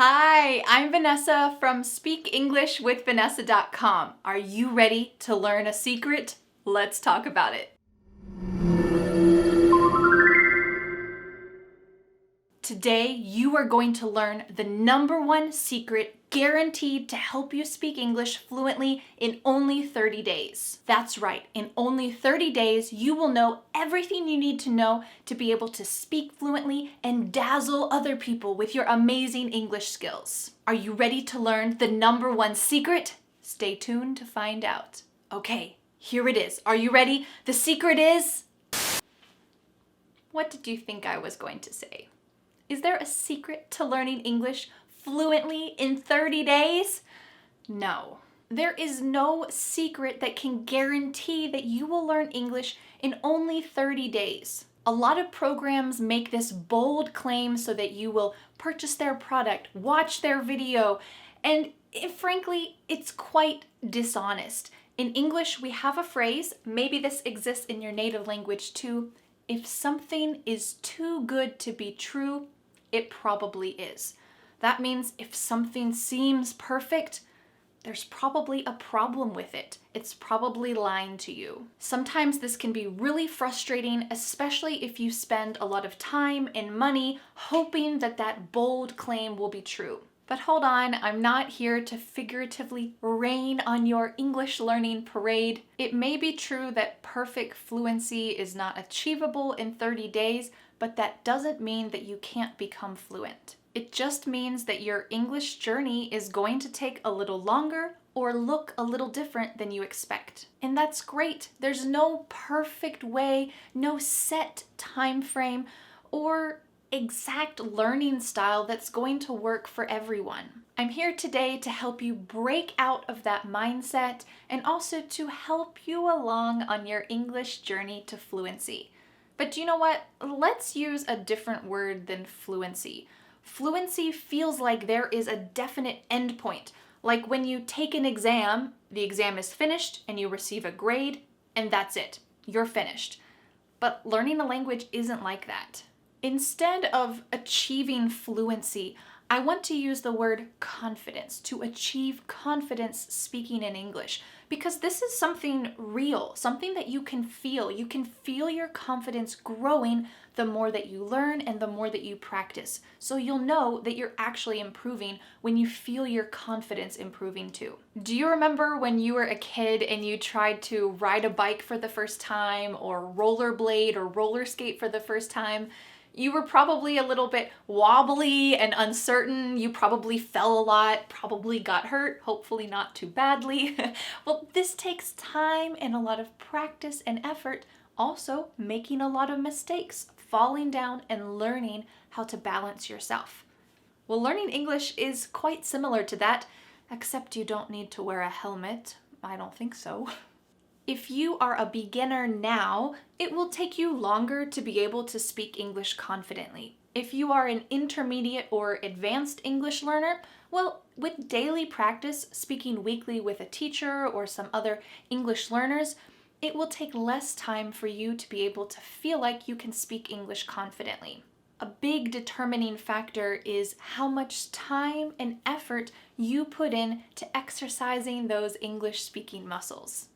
Hi, I'm Vanessa from SpeakEnglishWithVanessa.com. Are you ready to learn a secret? Let's talk about it. Today, you are going to learn the number one secret guaranteed to help you speak English fluently in only 30 days. That's right, in only 30 days, you will know everything you need to know to be able to speak fluently and dazzle other people with your amazing English skills. Are you ready to learn the number one secret? Stay tuned to find out. Okay, here it is. Are you ready? The secret is... What did you think I was going to say? Is there a secret to learning English fluently in 30 days? No. There is no secret that can guarantee that you will learn English in only 30 days. A lot of programs make this bold claim so that you will purchase their product, watch their video, and frankly, it's quite dishonest. In English, we have a phrase, maybe this exists in your native language too, if something is too good to be true, it probably is. That means if something seems perfect, there's probably a problem with it. It's probably lying to you. Sometimes this can be really frustrating, especially if you spend a lot of time and money hoping that that bold claim will be true. But hold on, I'm not here to figuratively rain on your English learning parade. It may be true that perfect fluency is not achievable in 30 days, but that doesn't mean that you can't become fluent. It just means that your English journey is going to take a little longer or look a little different than you expect. And that's great. There's no perfect way, no set time frame, or exact learning style that's going to work for everyone. I'm here today to help you break out of that mindset and also to help you along on your English journey to fluency. But you know what? Let's use a different word than fluency. Fluency feels like there is a definite endpoint. Like when you take an exam, the exam is finished and you receive a grade, and that's it. You're finished. But learning a language isn't like that. Instead of achieving fluency, I want to use the word confidence, to achieve confidence speaking in English, because this is something real, something that you can feel. You can feel your confidence growing the more that you learn and the more that you practice. So you'll know that you're actually improving when you feel your confidence improving too. Do you remember when you were a kid and you tried to ride a bike for the first time, or rollerblade or roller skate for the first time? You were probably a little bit wobbly and uncertain. You probably fell a lot, probably got hurt, hopefully not too badly. Well, this takes time and a lot of practice and effort, also making a lot of mistakes, falling down and learning how to balance yourself. Well, learning English is quite similar to that, except you don't need to wear a helmet. I don't think so. If you are a beginner now, it will take you longer to be able to speak English confidently. If you are an intermediate or advanced English learner, well, with daily practice, speaking weekly with a teacher or some other English learners, it will take less time for you to be able to feel like you can speak English confidently. A big determining factor is how much time and effort you put in to exercising those English speaking muscles.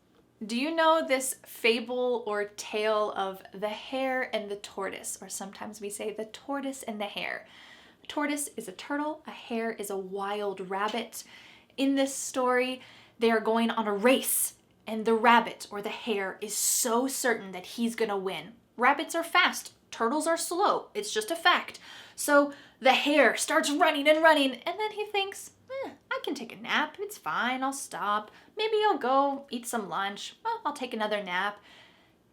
Do you know this fable or tale of the hare and the tortoise, or sometimes we say the tortoise and the hare? A tortoise is a turtle, a hare is a wild rabbit. In this story, they are going on a race, and the rabbit or the hare is so certain that he's gonna win. Rabbits are fast, turtles are slow, it's just a fact. So the hare starts running and running, and then he thinks, I can take a nap, it's fine, I'll stop. Maybe I'll go eat some lunch, well, I'll take another nap.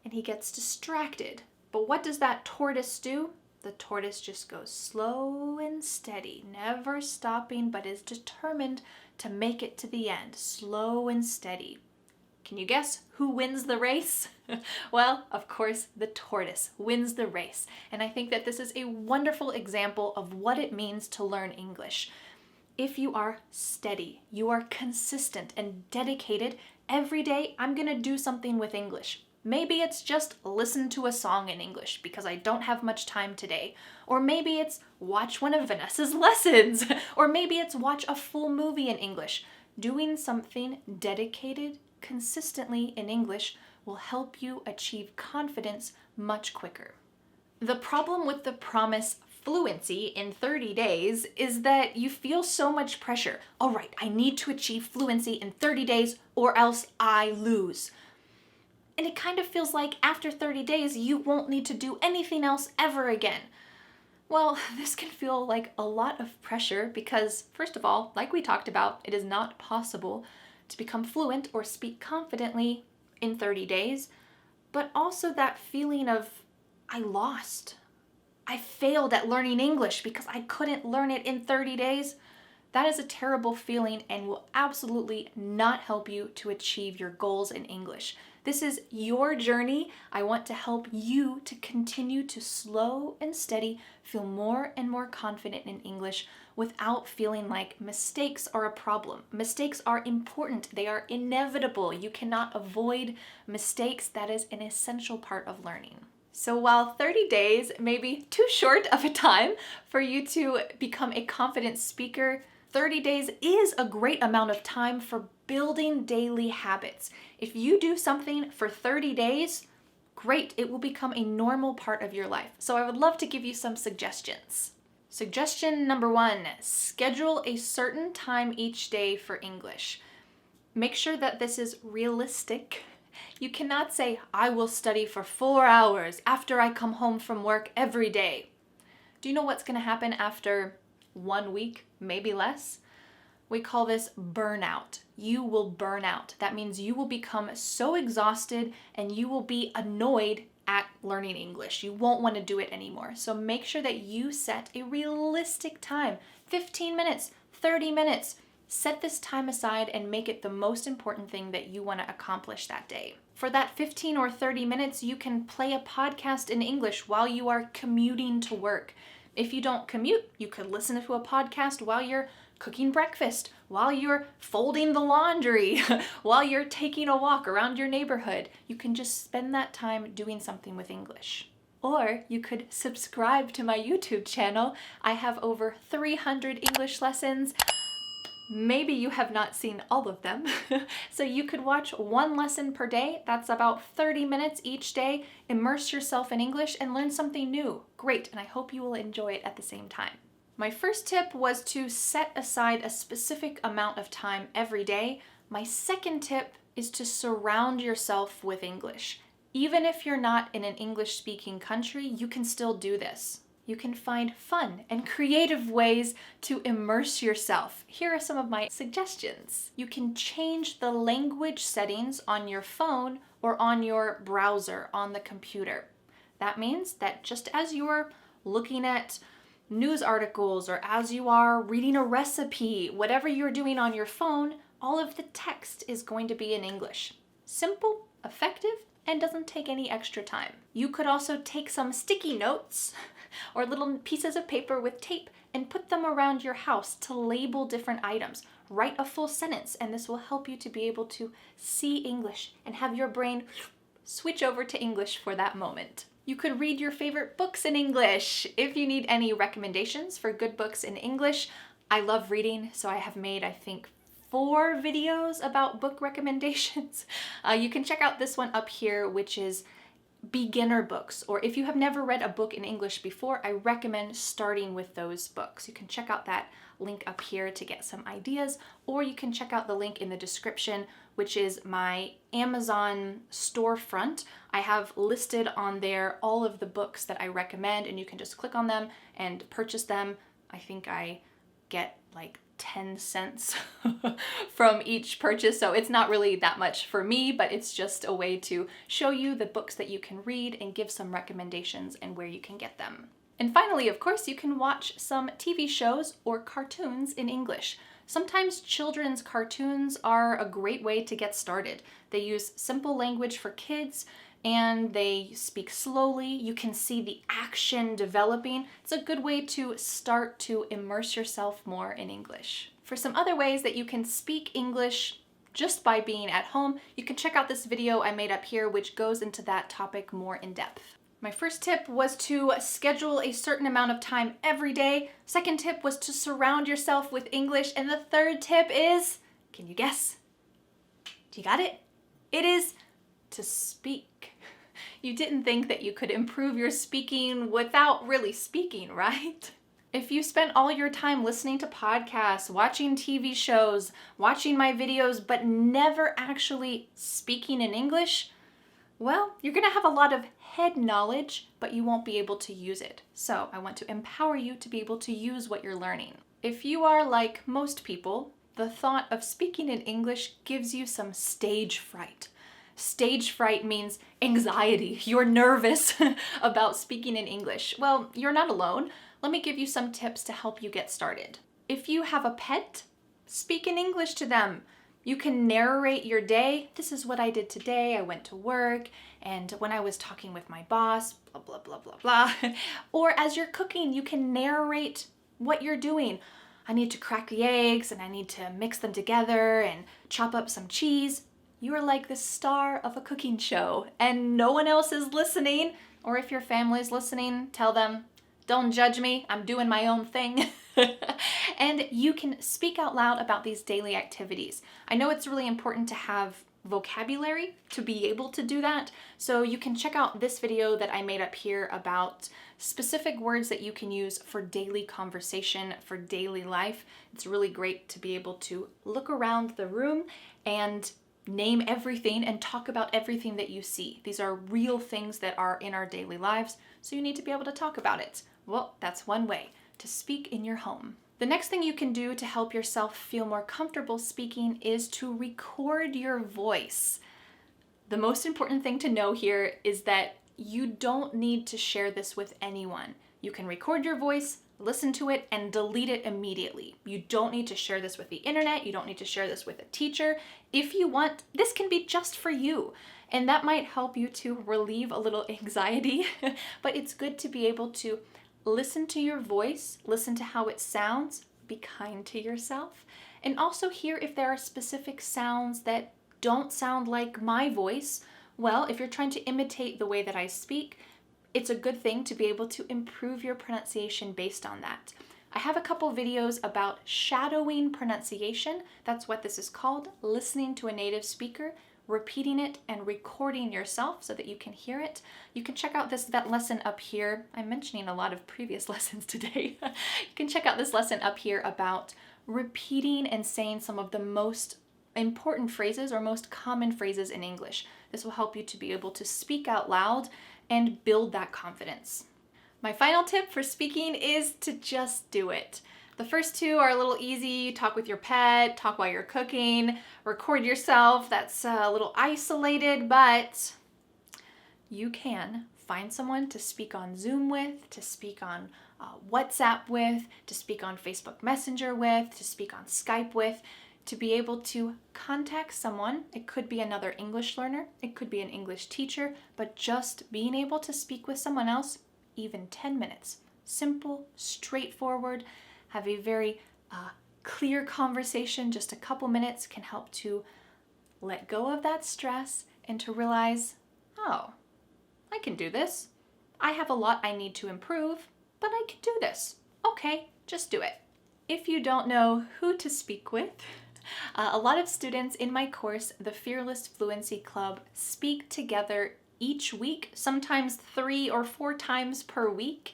And he gets distracted. But what does that tortoise do? The tortoise just goes slow and steady, never stopping, but is determined to make it to the end, slow and steady. Can you guess who wins the race? Well, of course, the tortoise wins the race. And I think that this is a wonderful example of what it means to learn English. If you are steady, you are consistent and dedicated, every day I'm gonna do something with English. Maybe it's just listen to a song in English because I don't have much time today. Or maybe it's watch one of Vanessa's lessons. Or maybe it's watch a full movie in English. Doing something dedicated consistently in English will help you achieve confidence much quicker. The problem with the promise fluency in 30 days is that you feel so much pressure. All right, I need to achieve fluency in 30 days or else I lose. And it kind of feels like after 30 days, you won't need to do anything else ever again. Well, this can feel like a lot of pressure because, first of all, like we talked about, it is not possible to become fluent or speak confidently in 30 days, but also that feeling of, I lost. I failed at learning English because I couldn't learn it in 30 days. That is a terrible feeling and will absolutely not help you to achieve your goals in English. This is your journey. I want to help you to continue to slow and steady feel more and more confident in English without feeling like mistakes are a problem. Mistakes are important. They are inevitable. You cannot avoid mistakes. That is an essential part of learning. So while 30 days may be too short of a time for you to become a confident speaker, 30 days is a great amount of time for building daily habits. If you do something for 30 days, great, it will become a normal part of your life. So I would love to give you some suggestions. Suggestion number 1, schedule a certain time each day for English. Make sure that this is realistic. You cannot say, I will study for 4 hours after I come home from work every day. Do you know what's going to happen after 1 week, maybe less? We call this burnout. You will burn out. That means you will become so exhausted and you will be annoyed at learning English. You won't want to do it anymore. So make sure that you set a realistic time, 15 minutes, 30 minutes. Set this time aside and make it the most important thing that you want to accomplish that day. For that 15 or 30 minutes, you can play a podcast in English while you are commuting to work. If you don't commute, you could listen to a podcast while you're cooking breakfast, while you're folding the laundry, while you're taking a walk around your neighborhood. You can just spend that time doing something with English. Or you could subscribe to my YouTube channel. I have over 300 English lessons. Maybe you have not seen all of them. So you could watch 1 lesson per day. That's about 30 minutes each day. Immerse yourself in English and learn something new. Great, and I hope you will enjoy it at the same time. My first tip was to set aside a specific amount of time every day. My second tip is to surround yourself with English. Even if you're not in an English-speaking country, you can still do this. You can find fun and creative ways to immerse yourself. Here are some of my suggestions. You can change the language settings on your phone or on your browser on the computer. That means that just as you're looking at news articles or as you are reading a recipe, whatever you're doing on your phone, all of the text is going to be in English. Simple, effective, and doesn't take any extra time. You could also take some sticky notes or little pieces of paper with tape and put them around your house to label different items. Write a full sentence, and this will help you to be able to see English and have your brain switch over to English for that moment. You could read your favorite books in English. If you need any recommendations for good books in English, I love reading, so I have made, I think, 4 videos about book recommendations. You can check out this one up here, which is beginner books, or if you have never read a book in English before, I recommend starting with those books. You can check out that link up here to get some ideas, or you can check out the link in the description, which is my Amazon storefront. I have listed on there all of the books that I recommend, and you can just click on them and purchase them. I think I get like 10 cents from each purchase, so it's not really that much for me, but it's just a way to show you the books that you can read and give some recommendations and where you can get them. And finally, of course, you can watch some TV shows or cartoons in English. Sometimes children's cartoons are a great way to get started. They use simple language for kids and they speak slowly. You can see the action developing. It's a good way to start to immerse yourself more in English. For some other ways that you can speak English just by being at home, you can check out this video I made up here, which goes into that topic more in depth. My first tip was to schedule a certain amount of time every day. Second tip was to surround yourself with English. And the third tip is, can you guess? You got it? It is to speak. You didn't think that you could improve your speaking without really speaking, right? If you spent all your time listening to podcasts, watching TV shows, watching my videos, but never actually speaking in English, well, you're gonna have a lot of head knowledge, but you won't be able to use it. So I want to empower you to be able to use what you're learning. If you are like most people, the thought of speaking in English gives you some stage fright. Stage fright means anxiety. You're nervous about speaking in English. Well, you're not alone. Let me give you some tips to help you get started. If you have a pet, speak in English to them. You can narrate your day. This is what I did today. I went to work, and when I was talking with my boss, blah, blah, blah, blah, blah. Or as you're cooking, you can narrate what you're doing. I need to crack the eggs, and I need to mix them together and chop up some cheese. You are like the star of a cooking show, and no one else is listening. Or if your family's listening, tell them, don't judge me, I'm doing my own thing. And you can speak out loud about these daily activities. I know it's really important to have vocabulary to be able to do that. So you can check out this video that I made up here about specific words that you can use for daily conversation, for daily life. It's really great to be able to look around the room and name everything and talk about everything that you see. These are real things that are in our daily lives, so you need to be able to talk about it. Well, that's one way, to speak in your home. The next thing you can do to help yourself feel more comfortable speaking is to record your voice. The most important thing to know here is that you don't need to share this with anyone. You can record your voice, listen to it, and delete it immediately. You don't need to share this with the internet. You don't need to share this with a teacher. If you want, this can be just for you. And that might help you to relieve a little anxiety, but it's good to be able to listen to your voice, listen to how it sounds, be kind to yourself, and also hear if there are specific sounds that don't sound like my voice. Well, if you're trying to imitate the way that I speak, it's a good thing to be able to improve your pronunciation based on that. I have a couple videos about shadowing pronunciation. That's what this is called, listening to a native speaker, repeating it and recording yourself so that you can hear it. You can check out that lesson up here. I'm mentioning a lot of previous lessons today. You can check out this lesson up here about repeating and saying some of the most important phrases or most common phrases in English. This will help you to be able to speak out loud and build that confidence. My final tip for speaking is to just do it. The first two are a little easy. Talk with your pet, talk while you're cooking, record yourself. That's a little isolated, but you can find someone to speak on Zoom with, to speak on WhatsApp with, to speak on Facebook Messenger with, to speak on Skype with, to be able to contact someone. It could be another English learner, it could be an English teacher, but just being able to speak with someone else, even 10 minutes. Simple, straightforward, have a very clear conversation. Just a couple minutes can help to let go of that stress and to realize, oh, I can do this. I have a lot I need to improve, but I can do this. Okay, just do it. If you don't know who to speak with, a lot of students in my course, the Fearless Fluency Club, speak together each week, sometimes 3 or 4 times per week.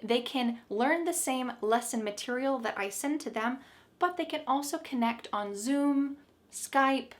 They can learn the same lesson material that I send to them, but they can also connect on Zoom, Skype,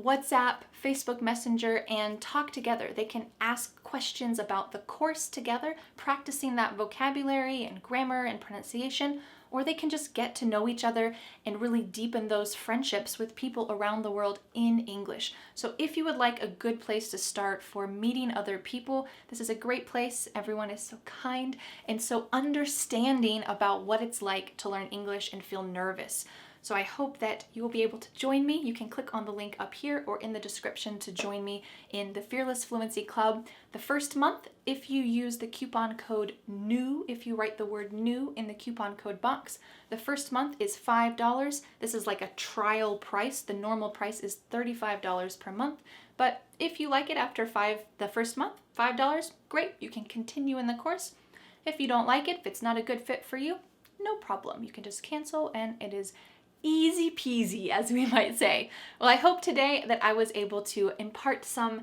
WhatsApp, Facebook Messenger, and talk together. They can ask questions about the course together, practicing that vocabulary and grammar and pronunciation, or they can just get to know each other and really deepen those friendships with people around the world in English. So if you would like a good place to start for meeting other people, this is a great place. Everyone is so kind and so understanding about what it's like to learn English and feel nervous. So I hope that you will be able to join me. You can click on the link up here or in the description to join me in the Fearless Fluency Club. The first month, if you use the coupon code NEW, if you write the word NEW in the coupon code box, the first month is $5. This is like a trial price. The normal price is $35 per month. But if you like it after the first month, $5, great, you can continue in the course. If you don't like it, if it's not a good fit for you, no problem. You can just cancel and it is easy peasy, as we might say. Well, I hope today that I was able to impart some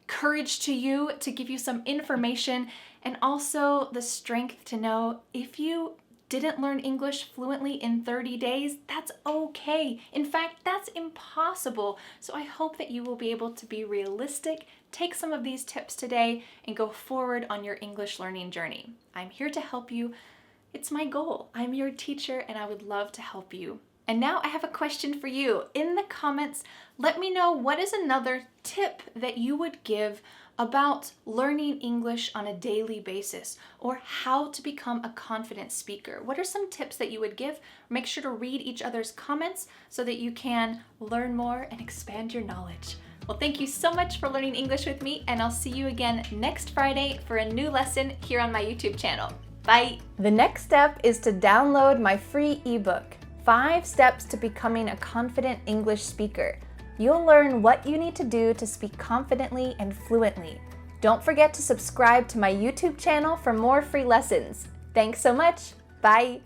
courage to you, to give you some information, and also the strength to know if you didn't learn English fluently in 30 days, that's okay. In fact, that's impossible. So I hope that you will be able to be realistic, take some of these tips today, and go forward on your English learning journey. I'm here to help you. It's my goal. I'm your teacher, and I would love to help you. And now I have a question for you. In the comments, let me know what is another tip that you would give about learning English on a daily basis, or how to become a confident speaker. What are some tips that you would give? Make sure to read each other's comments so that you can learn more and expand your knowledge. Well, thank you so much for learning English with me, and I'll see you again next Friday for a new lesson here on my YouTube channel. Bye! The next step is to download my free ebook, 5 Steps to Becoming a Confident English Speaker. You'll learn what you need to do to speak confidently and fluently. Don't forget to subscribe to my YouTube channel for more free lessons. Thanks so much. Bye.